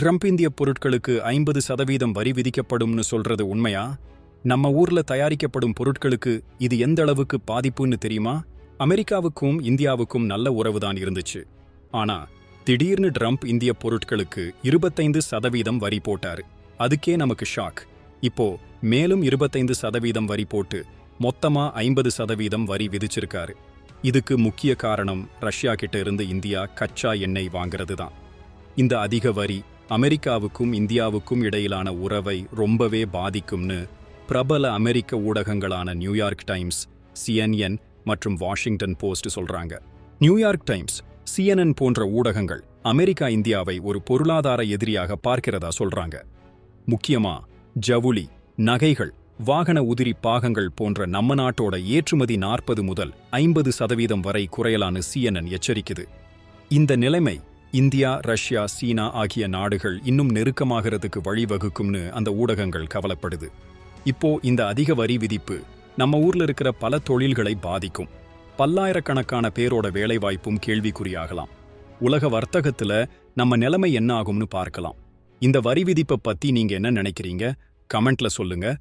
Trump இந்திய பொருட்களுக்கு 50% வரி விதிக்கப்படும்னு சொல்றது உண்மையா? நம்ம ஊர்ல தயாரிக்கப்படும் பொருட்களுக்கு இது எந்த அளவுக்கு பாதிப்புன்னு தெரியுமா? அமெரிக்காவுக்கும் இந்தியாவுக்கும் நல்ல உறவுதான் இருந்துச்சு. ஆனா திடீர்னு ட்ரம்ப் இந்திய பொருட்களுக்கு 25% வரி போட்டாரு. அதுக்கே நமக்கு ஷாக். இப்போ மேலும் 25% வரி போட்டு மொத்தமா 50% வரி விதிச்சிருக்காரு. இதுக்கு முக்கிய காரணம் ரஷ்யா கிட்ட இருந்து இந்தியா கச்சா எண்ணெய் வாங்குறது தான். இந்த அதிக வரி அமெரிக்காவுக்கும் இந்தியாவுக்கும் இடையிலான உறவை ரொம்பவே பாதிக்கும்னு பிரபல அமெரிக்க ஊடகங்களான நியூயார்க் டைம்ஸ், CNN மற்றும் வாஷிங்டன் போஸ்ட் சொல்றாங்க. நியூயார்க் டைம்ஸ், CNN போன்ற ஊடகங்கள் அமெரிக்கா இந்தியாவை ஒரு பொருளாதார எதிரியாக பார்க்கிறதா சொல்றாங்க. முக்கியமா ஜவுளி, நகைகள், வாகன உதிரி பாகங்கள் போன்ற நம்ம நாட்டோட ஏற்றுமதி 40 முதல் 50% வரை குறையலான்னு CNN எச்சரிக்குது. இந்த நிலைமை இந்தியா, ரஷ்யா, சீனா ஆகிய நாடுகள் இன்னும் நெருக்கமாகிறதுக்கு வழிவகுக்கும்னு அந்த ஊடகங்கள் கவலைப்படுது. இப்போ இந்த அதிக வரி விதிப்பு நம்ம ஊர்ல இருக்கிற பல தொழில்களை பாதிக்கும். பல்லாயிரக்கணக்கான பேரோட வேலைவாய்ப்பும் கேள்விக்குறியாகலாம். உலக வர்த்தகத்துல நம்ம நிலைமை என்ன ஆகும்னு பார்க்கலாம். இந்த வரி விதிப்பை பத்தி நீங்க என்ன நினைக்கிறீங்க? கமெண்ட்ல சொல்லுங்க.